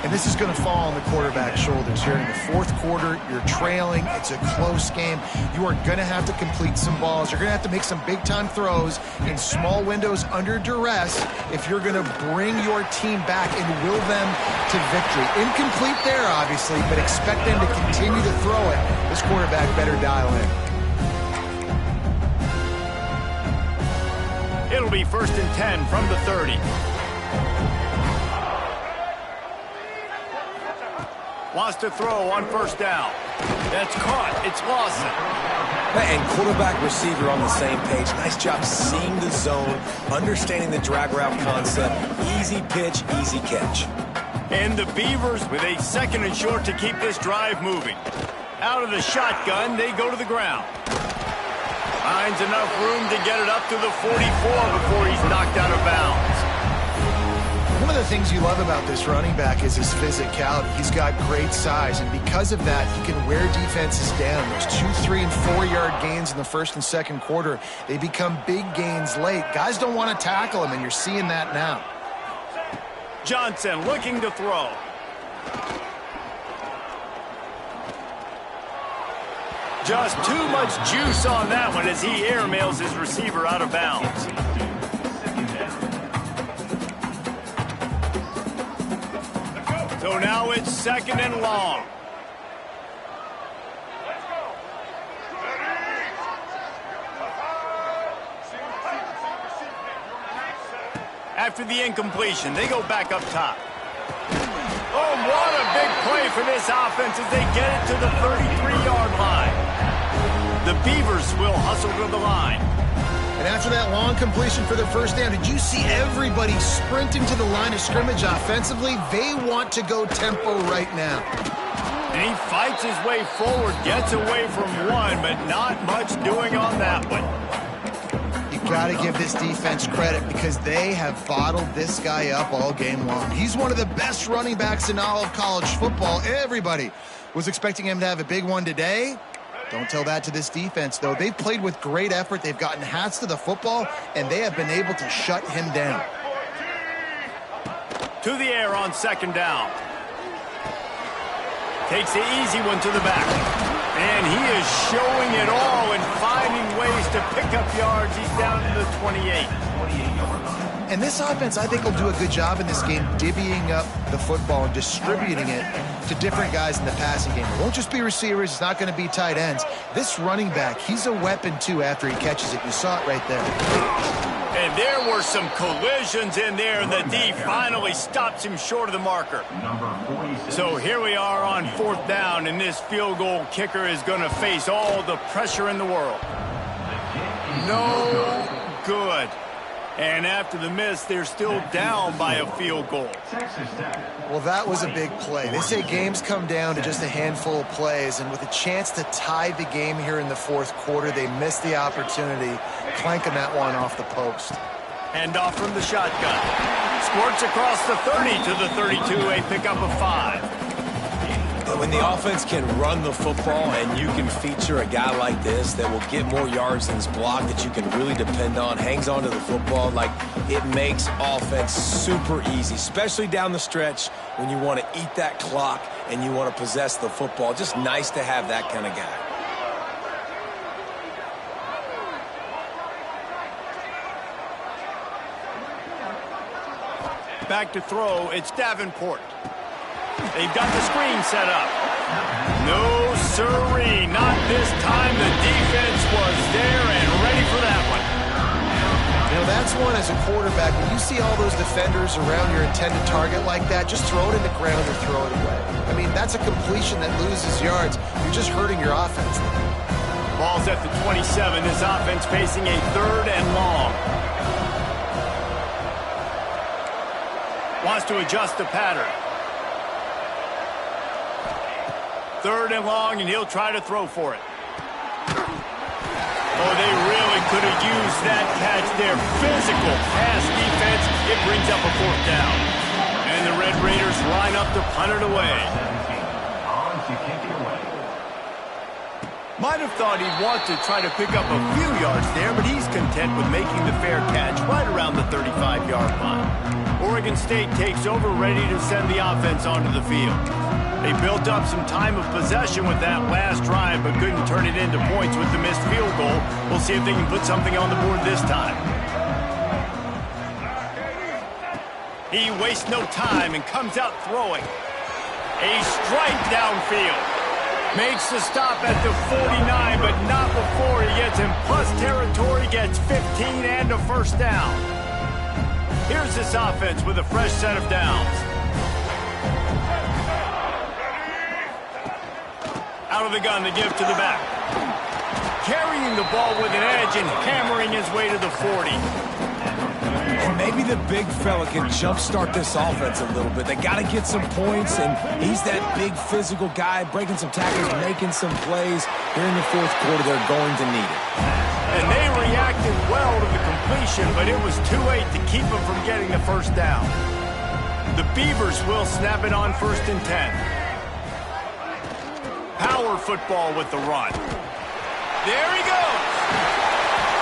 And this is going to fall on the quarterback's shoulders here in the 4th quarter. You're trailing. It's a close game. You are going to have to complete some balls. You're going to have to make some big-time throws in small windows under duress if you're going to bring your team back and will them to victory. Incomplete there, obviously, but expect them to continue to throw it. This quarterback better dial in. It'll be 1st and 10 from the 30. Wants to throw on 1st down. That's caught. It's Lawson. And quarterback receiver on the same page. Nice job seeing the zone, understanding the drag route concept. Easy pitch, easy catch. And the Beavers with a 2nd and short to keep this drive moving. Out of the shotgun, they go to the ground. Finds enough room to get it up to the 44 before he's knocked out of bounds. One of the things you love about this running back is his physicality. He's got great size, and because of that, he can wear defenses down. Those 2, 3, and 4-yard gains in the 1st and 2nd quarter, they become big gains late. Guys don't want to tackle him, and you're seeing that now. Johnson looking to throw. Just too much juice on that one as he airmails his receiver out of bounds. So now it's 2nd and long. After the incompletion, they go back up top. Oh, what a big play for this offense as they get it to the 33-yard line. The Beavers will hustle to the line. And after that long completion for their 1st down, did you see everybody sprinting to the line of scrimmage offensively? They want to go tempo right now. And he fights his way forward, gets away from one, but not much doing on that one. You got to give this defense credit because they have bottled this guy up all game long. He's one of the best running backs in all of college football. Everybody was expecting him to have a big one today. Don't tell that to this defense, though. They've played with great effort. They've gotten hats to the football, and they have been able to shut him down. To the air on 2nd down. Takes the easy one to the back. And he is showing it all and finding ways to pick up yards. He's down to the 28. And this offense, I think, will do a good job in this game divvying up the football and distributing it to different guys in the passing game. It won't just be receivers. It's not going to be tight ends. This running back, he's a weapon, too, after he catches it. You saw it right there. And there were some collisions in there, and the D finally stops him short of the marker. So here we are on 4th down, and this field goal kicker is going to face all the pressure in the world. No good. And after the miss, they're still down by a field goal. Well, that was a big play. They say games come down to just a handful of plays, and with a chance to tie the game here in the 4th quarter, they missed the opportunity, clanking that one off the post. Hand off from the shotgun. Squirts across the 30 to the 32, a pickup of 5. When the offense can run the football and you can feature a guy like this that will get more yards than his block that you can really depend on, hangs on to the football, like it makes offense super easy, especially down the stretch when you want to eat that clock and you want to possess the football. Just nice to have that kind of guy. Back to throw, it's Davenport. They've got the screen set up. No siree, not this time. The defense was there and ready for that one. You know, that's one as a quarterback. When you see all those defenders around your intended target like that, just throw it in the ground or throw it away. I mean, that's a completion that loses yards. You're just hurting your offense. Ball's at the 27. This offense facing a 3rd and long. Wants to adjust the pattern. 3rd and long, and he'll try to throw for it. Oh, they really could have used that catch there. Physical pass defense. It brings up a 4th down. And the Red Raiders line up to punt it away. Might have thought he'd want to try to pick up a few yards there, but he's content with making the fair catch right around the 35-yard line. Oregon State takes over, ready to send the offense onto the field. They built up some time of possession with that last drive, but couldn't turn it into points with the missed field goal. We'll see if they can put something on the board this time. He wastes no time and comes out throwing. A strike downfield. Makes the stop at the 49, but not before he gets in plus territory, gets 15 and a 1st down. Here's this offense with a fresh set of downs. Out out of the gun to give to the back. Carrying the ball with an edge and hammering his way to the 40. And maybe the big fella can jumpstart this offense a little bit. They got to get some points, and he's that big physical guy, breaking some tackles, making some plays. Here in the fourth quarter, they're going to need it. And they reacted well to the completion, but it was too late to keep them from getting the first down. The Beavers will snap it on 1st and 10. Power football with the run. There he goes.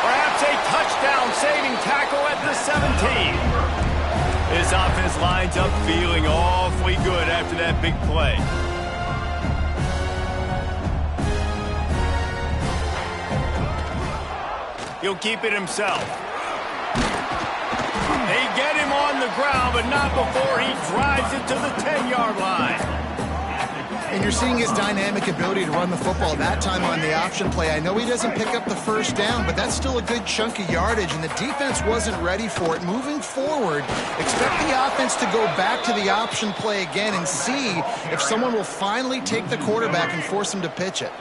Perhaps a touchdown-saving tackle at the 17. This offense lines up feeling awfully good after that big play. He'll keep it himself. They get him on the ground, but not before he drives it to the 10-yard line. And you're seeing his dynamic ability to run the football, that time on the option play. I know he doesn't pick up the first down, but that's still a good chunk of yardage, and the defense wasn't ready for it. Moving forward, expect the offense to go back to the option play again and see if someone will finally take the quarterback and force him to pitch it.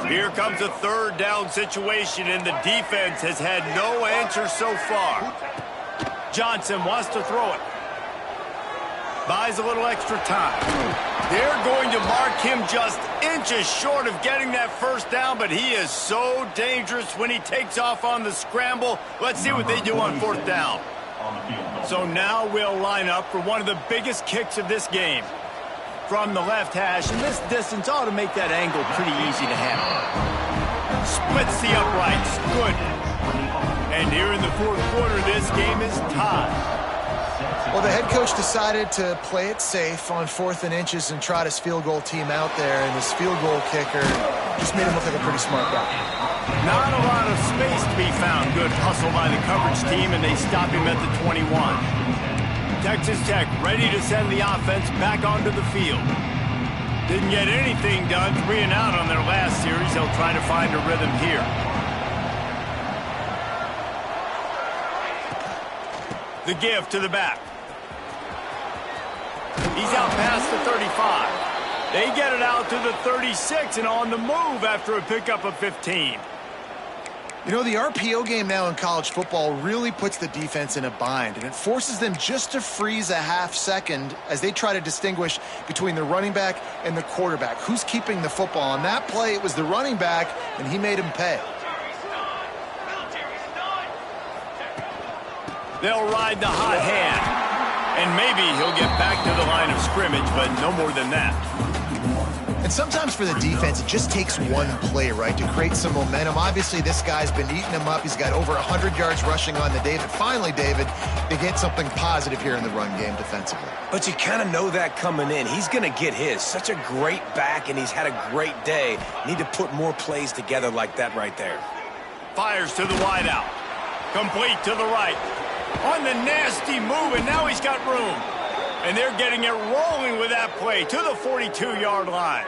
Here comes a 3rd down situation, and the defense has had no answer so far. Johnson wants to throw it. Buys a little extra time. They're going to mark him just inches short of getting that first down, but he is so dangerous when he takes off on the scramble. Let's see what they do on 4th down. So now we'll line up for one of the biggest kicks of this game. From the left hash, and this distance ought to make that angle pretty easy to handle. Splits the uprights. Good. And here in the 4th quarter, this game is tied. Well, the head coach decided to play it safe on 4th and inches and trot his field goal team out there, and his field goal kicker just made him look like a pretty smart guy. Not a lot of space to be found. Good hustle by the coverage team, and they stop him at the 21. Texas Tech ready to send the offense back onto the field. Didn't get anything done 3 and out on their last series. They'll try to find a rhythm here. The give to the back. He's out past the 35. They get it out to the 36 and on the move after a pickup of 15. You know, the RPO game now in college football really puts the defense in a bind, and it forces them just to freeze a half second as they try to distinguish between the running back and the quarterback. Who's keeping the football? On that play, it was the running back, and he made him pay. They'll ride the hot hand. And maybe he'll get back to the line of scrimmage, but no more than that. And sometimes for the defense, it just takes one play, right, to create some momentum. Obviously, this guy's been eating him up. He's got over 100 yards rushing on the day. But finally, David, they get something positive here in the run game defensively. But you kind of know that coming in. He's going to get his. Such a great back, and he's had a great day. Need to put more plays together like that right there. Fires to the wideout. Complete to the right. On the nasty move, and now he's got room. And they're getting it rolling with that play to the 42-yard line.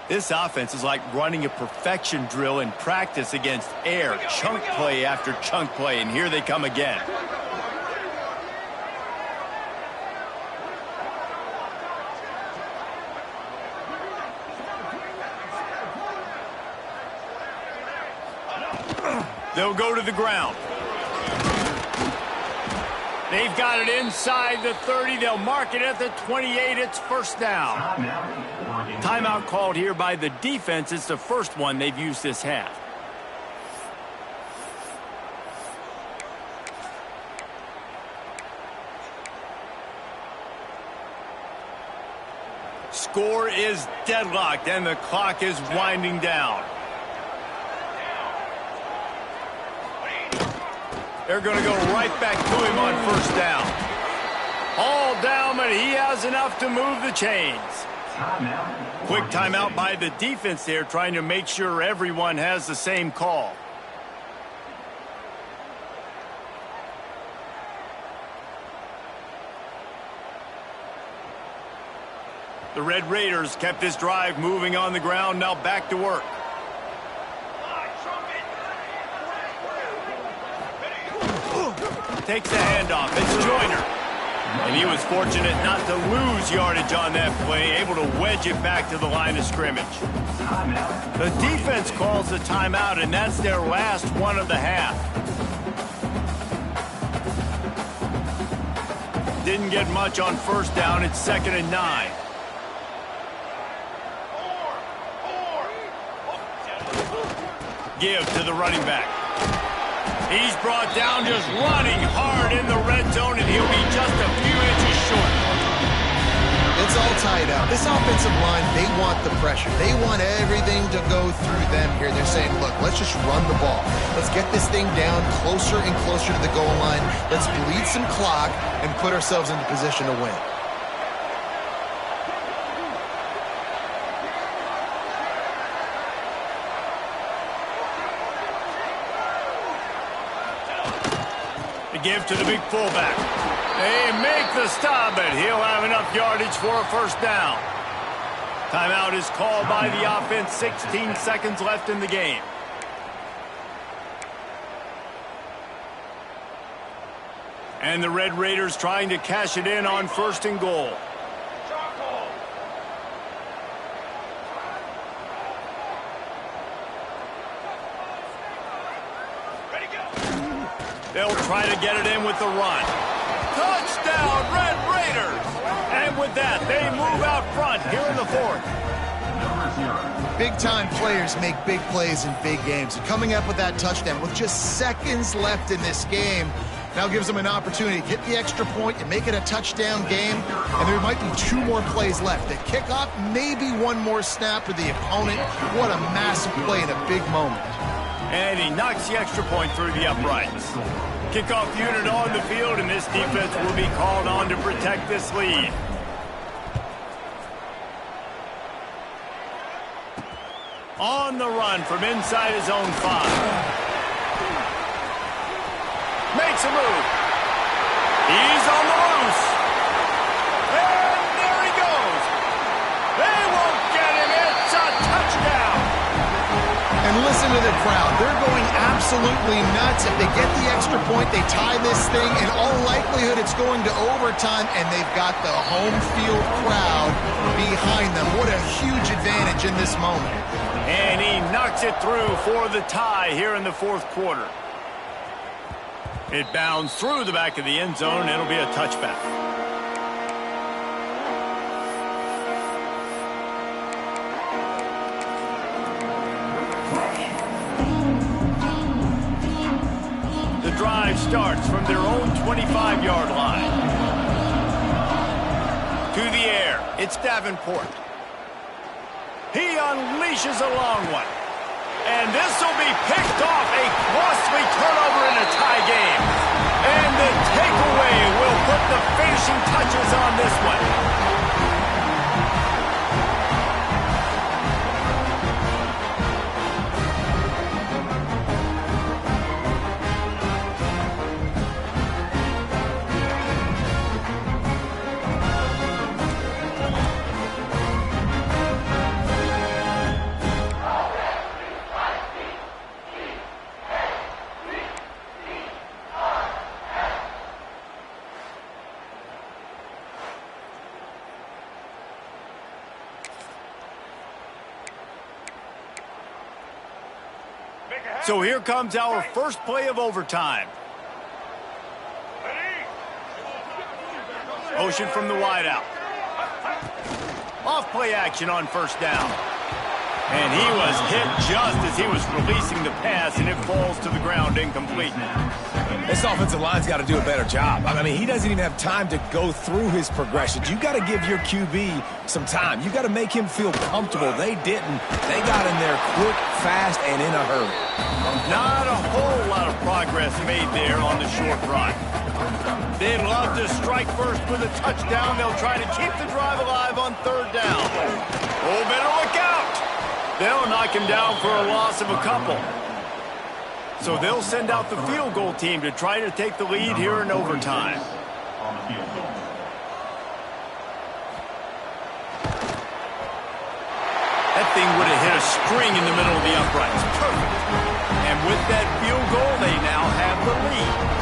This offense is like running a perfection drill in practice against air. Chunk play after chunk play, and here they come again. They'll go to the ground. They've got it inside the 30. They'll mark it at the 28. It's 1st down. Timeout called here by the defense. It's the first one they've used this half. Score is deadlocked, and the clock is winding down. They're going to go right back to him on 1st down. All down, but he has enough to move the chains. Quick timeout by the defense there, trying to make sure everyone has the same call. The Red Raiders kept this drive moving on the ground, now back to work. takes the handoff. It's Joyner. And he was fortunate not to lose yardage on that play, able to wedge it back to the line of scrimmage. The defense calls the timeout, and that's their last one of the half. Didn't get much on first down. It's 2nd and 9. Give to the running back. He's brought down just running hard in the red zone, and he'll be just a few inches short. It's all tied up. This offensive line, they want the pressure. They want everything to go through them here. They're saying, look, let's just run the ball. Let's get this thing down closer and closer to the goal line. Let's bleed some clock and put ourselves into position to win. Give to the big fullback. They make the stop, but he'll have enough yardage for a first down. Timeout is called by the offense. 16 seconds left in the game. And the Red Raiders trying to cash it in on 1st and goal. They'll try to get it in with the run. Touchdown, Red Raiders! And with that, they move out front here in the 4th. Big-time players make big plays in big games. And coming up with that touchdown with just seconds left in this game now gives them an opportunity to get the extra point and make it a touchdown game. And there might be 2 more plays left. The kickoff, maybe 1 more snap for the opponent. What a massive play in a big moment. And he knocks the extra point through the uprights. Kickoff unit on the field, and this defense will be called on to protect this lead. On the run from inside his own 5. Makes a move. He's on the loose. And there he goes. They won't get him. It's a touchdown. And listen to the crowd. They're going absolutely nuts. If they get the extra point, they tie this thing. In all likelihood, it's going to overtime, and they've got the home field crowd behind them. What a huge advantage in this moment. And he knocks it through for the tie here in the 4th quarter. It bounds through the back of the end zone. It'll be a touchback. Drive starts from their own 25-yard line. To the air, it's Davenport. He unleashes a long one. And this will be picked off, a costly turnover in a tie game. And the takeaway will put the finishing touches on this one. So here comes our first play of overtime. Motion from the wideout. Off play action on first down. And he was hit just as he was releasing the pass, and it falls to the ground incomplete. This offensive line's got to do a better job. I mean, he doesn't even have time to go through his progressions. You got to give your QB some time. You got to make him feel comfortable. They didn't. They got in there quick, fast, and in a hurry. Not a whole lot of progress made there on the short run. They'd love to strike first with a touchdown. They'll try to keep the drive alive on third down. Oh, better look out. They'll knock him down for a loss of a couple. So they'll send out the field goal team to try to take the lead here in overtime. That thing would have hit a string in the middle of the uprights. Perfect. And with that field goal, they now have the lead.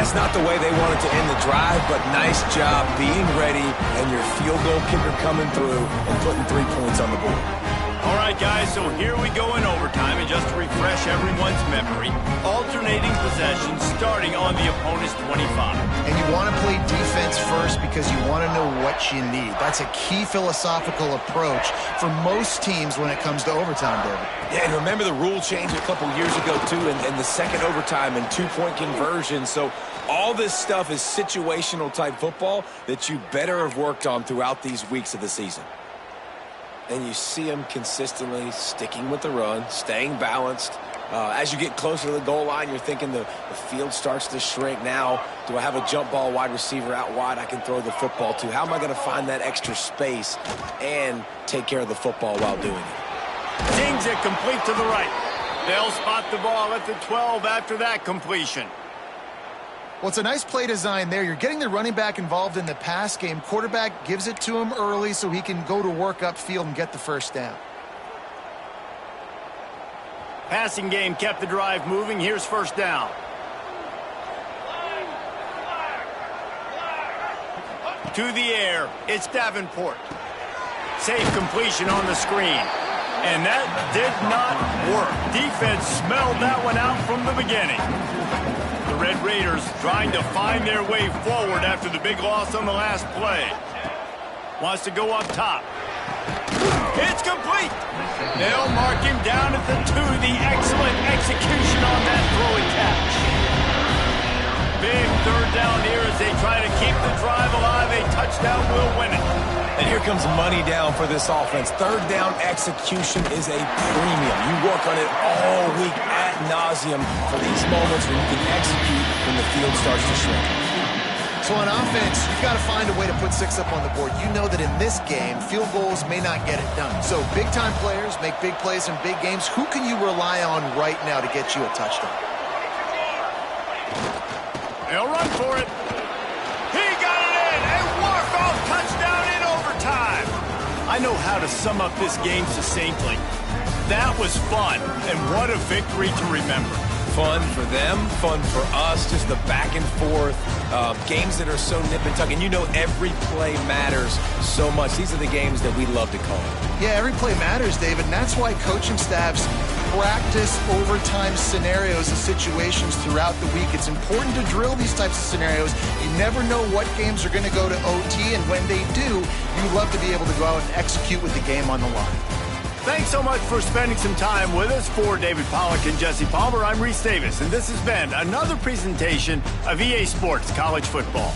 It's not the way they wanted to end the drive, but nice job being ready and your field goal kicker coming through and putting 3 points on the board. All right, guys, so here we go in overtime, and just to refresh everyone's memory, alternating possessions starting on the opponent's 25. And you want to play defense first because you want to know what you need. That's a key philosophical approach for most teams when it comes to overtime, David. Yeah, and remember the rule change a couple years ago, too, and the second overtime and two-point conversion. So all this stuff is situational type football that you better have worked on throughout these weeks of the season. And you see them consistently sticking with the run, staying balanced. As you get closer to the goal line, you're thinking the field starts to shrink. Now, do I have a jump ball wide receiver out wide I can throw the football to? How am I going to find that extra space and take care of the football while doing it? Dings it complete to the right. They'll spot the ball at the 12 after that completion. Well, it's a nice play design there. You're getting the running back involved in the pass game. Quarterback gives it to him early so he can go to work upfield and get the first down. Passing game kept the drive moving. Here's first down. To the air, it's Davenport. Safe completion on the screen. And that did not work. Defense smelled that one out from the beginning. The Red Raiders trying to find their way forward after the big loss on the last play. Wants to go up top. It's complete. They'll mark him down at the 2. The excellent execution on that throw and catch. Big third down here as they try to keep the drive alive. A touchdown will win it. And here comes money down for this offense. Third down execution is a premium. You work on it all week ad nauseum for these moments when you can execute when the field starts to shrink. So on offense, you've got to find a way to put 6 up on the board. You know that in this game, field goals may not get it done. So big-time players make big plays in big games. Who can you rely on right now to get you a touchdown? They'll run for it. He got it in. A walk-off touchdown in overtime. I know how to sum up this game succinctly. That was fun, and what a victory to remember. Fun for them, fun for us, just the back and forth, games that are so nip and tuck. And you know every play matters so much. These are the games that we love to call. Yeah, every play matters, David, and that's why coaching staffs practice overtime scenarios and situations throughout the week. It's important to drill these types of scenarios. You never know what games are going to go to OT, and when they do, you love to be able to go out and execute with the game on the line. Thanks so much for spending some time with us. For David Pollack and Jesse Palmer, I'm Reese Davis, and this has been another presentation of EA Sports College Football.